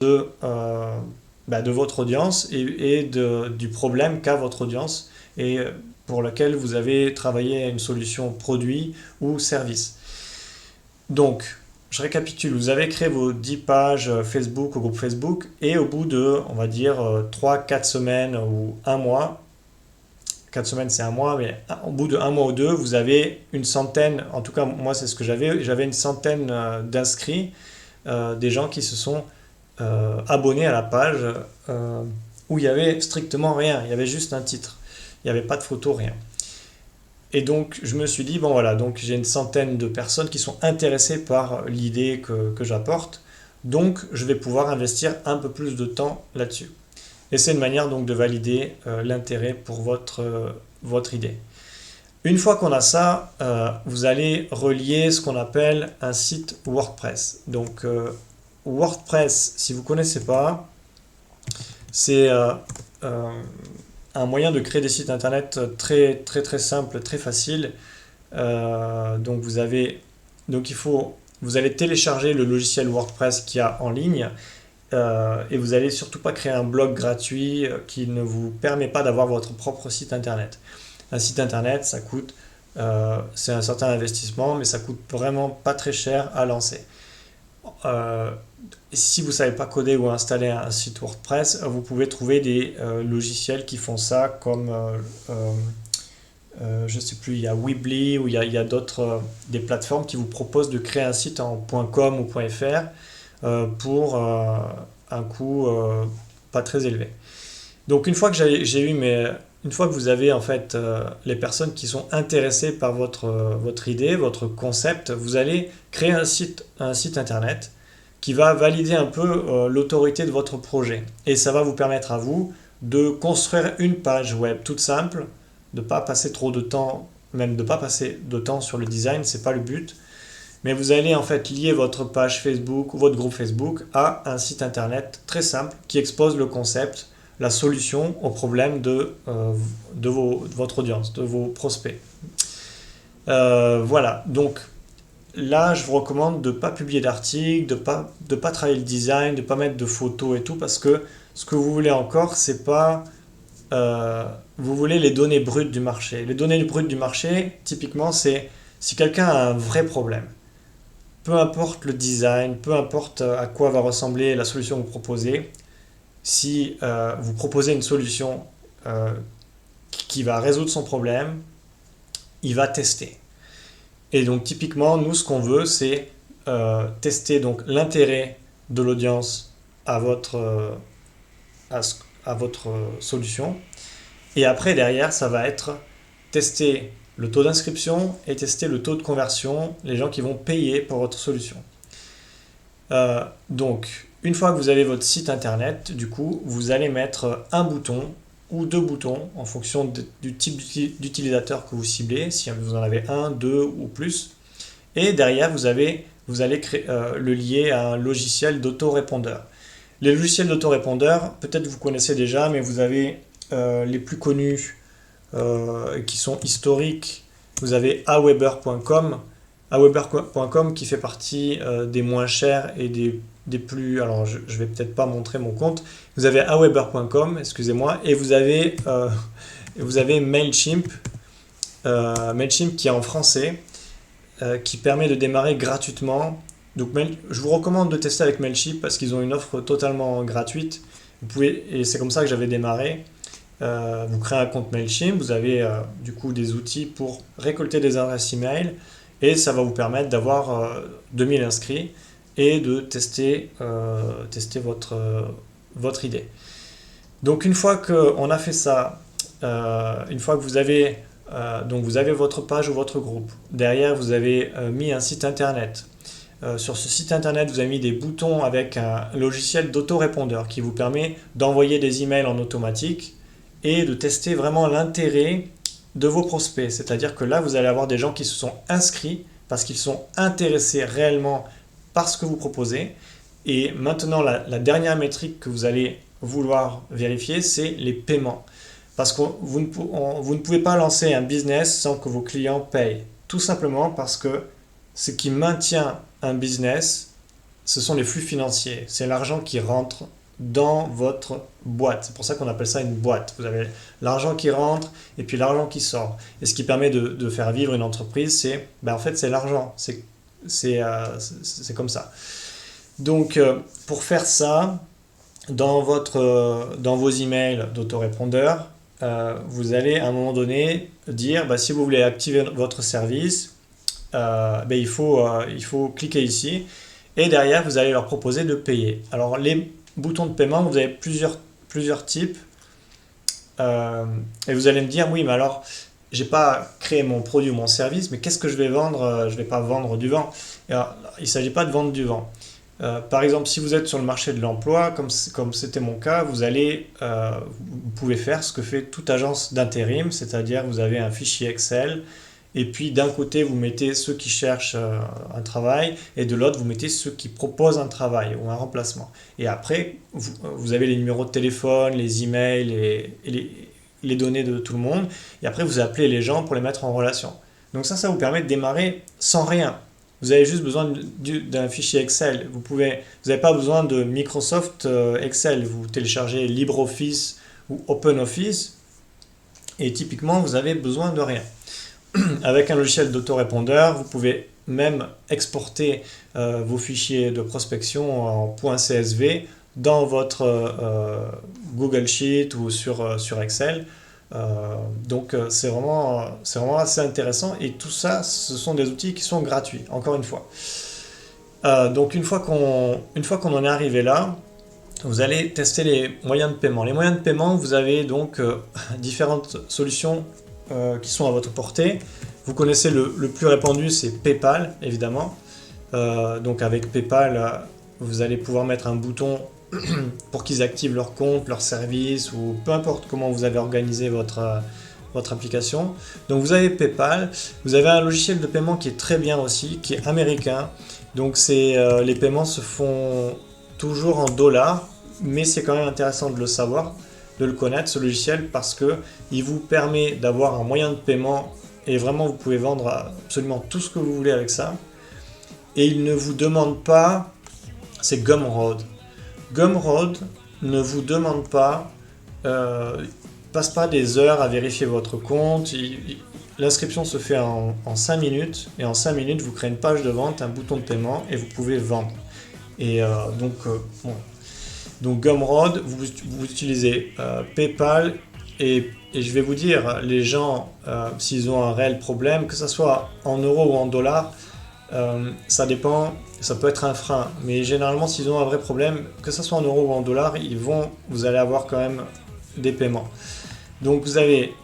de votre audience du problème qu'a votre audience et pour lequel vous avez travaillé une solution produit ou service. Donc, je récapitule, vous avez créé vos 10 pages Facebook au groupe Facebook et au bout de, on va dire, 3-4 semaines ou un mois, 4 semaines c'est un mois, mais au bout de un mois ou deux, vous avez une centaine, en tout cas moi c'est ce que j'avais une centaine d'inscrits, des gens qui se sont abonnés à la page où il y avait strictement rien, il y avait juste un titre, il n'y avait pas de photo, rien. Et donc je me suis dit, bon voilà, donc j'ai une centaine de personnes qui sont intéressées par l'idée que j'apporte, donc je vais pouvoir investir un peu plus de temps là-dessus. Et c'est une manière donc de valider l'intérêt pour votre idée. Une fois qu'on a ça, vous allez relier ce qu'on appelle un site WordPress. Donc WordPress, si vous ne connaissez pas, c'est un moyen de créer des sites internet très très très simple, très facile. Donc vous allez télécharger le logiciel WordPress qu'il y a en ligne et vous allez surtout pas créer un blog gratuit qui ne vous permet pas d'avoir votre propre site internet. Un site internet, ça coûte, c'est un certain investissement, mais ça coûte vraiment pas très cher à lancer. Si vous ne savez pas coder ou installer un site WordPress, vous pouvez trouver des logiciels qui font ça comme, je ne sais plus, il y a Weebly ou il y a d'autres des plateformes qui vous proposent de créer un site en .com ou .fr pour un coût pas très élevé. Donc une fois que une fois que vous avez en fait les personnes qui sont intéressées par votre idée, votre concept, vous allez créer un site internet qui va valider un peu l'autorité de votre projet. Et ça va vous permettre à vous de construire une page web toute simple, de ne pas passer trop de temps, même de ne pas passer de temps sur le design, c'est pas le but. Mais vous allez en fait lier votre page Facebook ou votre groupe Facebook à un site internet très simple qui expose le concept, la solution au problème de votre audience, de vos prospects. Voilà, donc là je vous recommande de ne pas publier d'articles, de pas travailler le design, de ne pas mettre de photos et tout, parce que ce que vous voulez encore, c'est pas... vous voulez les données brutes du marché. Les données brutes du marché, typiquement, c'est si quelqu'un a un vrai problème. Peu importe le design, peu importe à quoi va ressembler la solution que vous proposez, si vous proposez une solution qui va résoudre son problème, il va tester. Et donc typiquement, nous, ce qu'on veut, c'est tester donc l'intérêt de l'audience à votre solution. Et après, derrière, ça va être tester le taux d'inscription et tester le taux de conversion, les gens qui vont payer pour votre solution. Donc, une fois que vous avez votre site internet, du coup, vous allez mettre un bouton ou deux boutons en fonction du type d'utilisateur que vous ciblez, si vous en avez un, deux ou plus. Et derrière, vous allez le lier à un logiciel d'autorépondeur. Les logiciels d'autorépondeur, peut-être vous connaissez déjà, mais vous avez les plus connus qui sont historiques. Vous avez aweber.com, aweber.com qui fait partie des moins chers et des plus... Alors, je vais peut-être pas montrer mon compte. Vous avez aweber.com, excusez-moi, et vous avez Mailchimp, Mailchimp qui est en français, qui permet de démarrer gratuitement. Donc, je vous recommande de tester avec Mailchimp parce qu'ils ont une offre totalement gratuite. Et c'est comme ça que j'avais démarré. Vous créez un compte Mailchimp, vous avez du coup des outils pour récolter des adresses email et ça va vous permettre d'avoir 2000 inscrits et de tester votre idée. Donc une fois qu'on a fait ça, une fois que vous avez votre page ou votre groupe, derrière vous avez mis un site internet. Sur ce site internet, vous avez mis des boutons avec un logiciel d'autorépondeur qui vous permet d'envoyer des emails en automatique et de tester vraiment l'intérêt de vos prospects. C'est-à-dire que là, vous allez avoir des gens qui se sont inscrits parce qu'ils sont intéressés réellement par ce que vous proposez. Et maintenant, la dernière métrique que vous allez vouloir vérifier, c'est les paiements. Parce que vous ne pouvez pas lancer un business sans que vos clients payent. Tout simplement parce que ce qui maintient un business, ce sont les flux financiers. C'est l'argent qui rentre dans votre boîte. C'est pour ça qu'on appelle ça une boîte. Vous avez l'argent qui rentre et puis l'argent qui sort. Et ce qui permet de faire vivre une entreprise, c'est en fait c'est l'argent. C'est comme ça. Donc pour faire ça, dans vos emails d'autorépondeur, vous allez à un moment donné dire si vous voulez activer votre service, il faut cliquer ici et derrière vous allez leur proposer de payer. Alors les boutons de paiement, vous avez plusieurs types et vous allez me dire oui mais alors j'ai pas créé mon produit ou mon service, mais qu'est-ce que je vais vendre? Je vais pas vendre du vent. Alors, il ne s'agit pas de vendre du vent. Par exemple, si vous êtes sur le marché de l'emploi, comme c'était mon cas, vous pouvez faire ce que fait toute agence d'intérim, c'est-à-dire vous avez un fichier Excel et puis d'un côté vous mettez ceux qui cherchent un travail et de l'autre vous mettez ceux qui proposent un travail ou un remplacement. Et après, vous avez les numéros de téléphone, les emails et les données de tout le monde et après vous appelez les gens pour les mettre en relation. Donc ça vous permet de démarrer sans rien. Vous avez juste besoin d'un fichier Excel. Vous n'avez pas besoin de Microsoft Excel. Vous téléchargez LibreOffice ou OpenOffice et typiquement vous avez besoin de rien. Avec un logiciel d'autorépondeur, vous pouvez même exporter vos fichiers de prospection en .csv dans votre Google Sheet ou sur Excel. Donc c'est vraiment assez intéressant et tout ça, ce sont des outils qui sont gratuits, encore une fois. Donc une fois qu'on en est arrivé là, vous allez tester les moyens de paiement. Les moyens de paiement, vous avez donc différentes solutions qui sont à votre portée. Vous connaissez le plus répandu, c'est PayPal, évidemment. Donc avec PayPal, vous allez pouvoir mettre un bouton pour qu'ils activent leur compte, leur service, ou peu importe comment vous avez organisé votre application. Donc vous avez PayPal, vous avez un logiciel de paiement qui est très bien aussi, qui est américain. Donc les paiements se font toujours en dollars, mais c'est quand même intéressant de le savoir, de le connaître, ce logiciel, parce qu'il vous permet d'avoir un moyen de paiement et vraiment vous pouvez vendre absolument tout ce que vous voulez avec ça. Et il ne vous demande pas, c'est Gumroad. Gumroad ne vous demande pas, passe pas des heures à vérifier votre compte. L'inscription se fait en 5 minutes et en 5 minutes vous créez une page de vente, un bouton de paiement et vous pouvez vendre. Et donc Gumroad, vous utilisez PayPal et je vais vous dire, les gens, s'ils ont un réel problème, que ce soit en euros ou en dollars, ça dépend, ça peut être un frein, mais généralement s'ils ont un vrai problème, que ce soit en euros ou en dollars, vous allez avoir quand même des paiements. Donc vous avez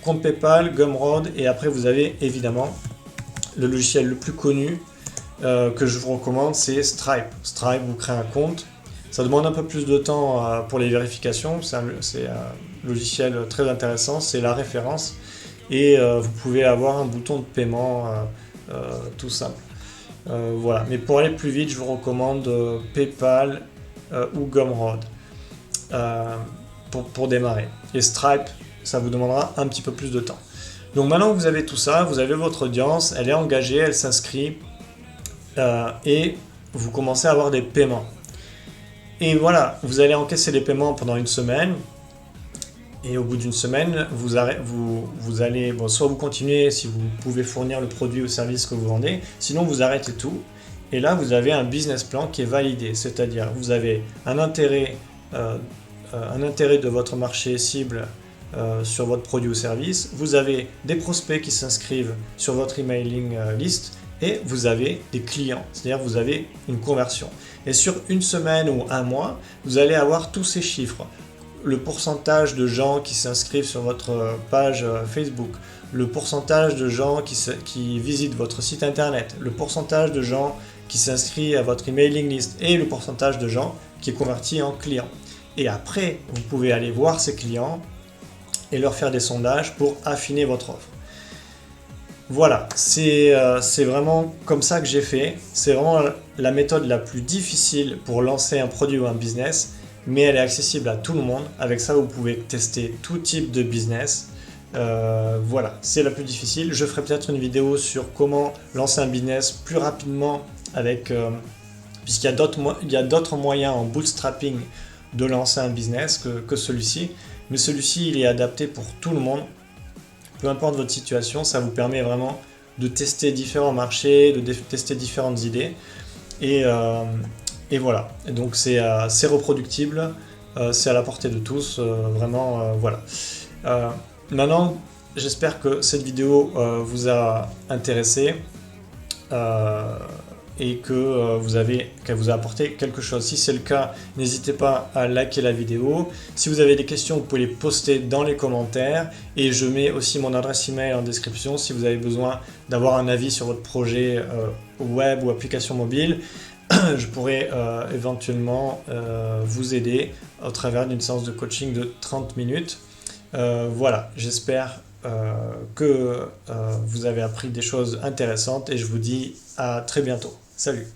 compte PayPal, Gumroad, et après vous avez évidemment le logiciel le plus connu que je vous recommande, c'est Stripe. Stripe, vous créez un compte, ça demande un peu plus de temps pour les vérifications, c'est un logiciel très intéressant, c'est la référence, et vous pouvez avoir un bouton de paiement tout simple. Voilà. Mais pour aller plus vite, je vous recommande PayPal ou Gumroad pour démarrer. Et Stripe, ça vous demandera un petit peu plus de temps. Donc maintenant que vous avez tout ça, vous avez votre audience, elle est engagée, elle s'inscrit et vous commencez à avoir des paiements. Et voilà, vous allez encaisser les paiements pendant une semaine. Et au bout d'une semaine, vous allez, soit vous continuez si vous pouvez fournir le produit ou service que vous vendez, sinon vous arrêtez tout. Et là, vous avez un business plan qui est validé, c'est-à-dire vous avez un intérêt de votre marché cible sur votre produit ou service, vous avez des prospects qui s'inscrivent sur votre emailing list et vous avez des clients, c'est-à-dire vous avez une conversion. Et sur une semaine ou un mois, vous allez avoir tous ces chiffres. Le pourcentage de gens qui s'inscrivent sur votre page Facebook, le pourcentage de gens qui visitent votre site internet, le pourcentage de gens qui s'inscrivent à votre emailing list et le pourcentage de gens qui est converti en clients. Et après, vous pouvez aller voir ces clients et leur faire des sondages pour affiner votre offre. Voilà, c'est vraiment comme ça que j'ai fait. C'est vraiment la méthode la plus difficile pour lancer un produit ou un business, mais elle est accessible à tout le monde. Avec ça, vous pouvez tester tout type de business. Voilà, c'est la plus difficile. Je ferai peut-être une vidéo sur comment lancer un business plus rapidement avec puisqu'il y a d'autres moyens en bootstrapping de lancer un business que celui-ci. Mais celui-ci, il est adapté pour tout le monde. Peu importe votre situation, ça vous permet vraiment de tester différents marchés, de tester différentes idées. Et voilà. Et donc c'est reproductible, c'est à la portée de tous, vraiment, voilà. Maintenant, j'espère que cette vidéo vous a intéressé. Et qu'elle vous a apporté quelque chose. Si c'est le cas, n'hésitez pas à liker la vidéo. Si vous avez des questions, vous pouvez les poster dans les commentaires. Et je mets aussi mon adresse email en description si vous avez besoin d'avoir un avis sur votre projet web ou application mobile. Je pourrais éventuellement vous aider au travers d'une séance de coaching de 30 minutes. Voilà, j'espère que vous avez appris des choses intéressantes et je vous dis à très bientôt. Salut!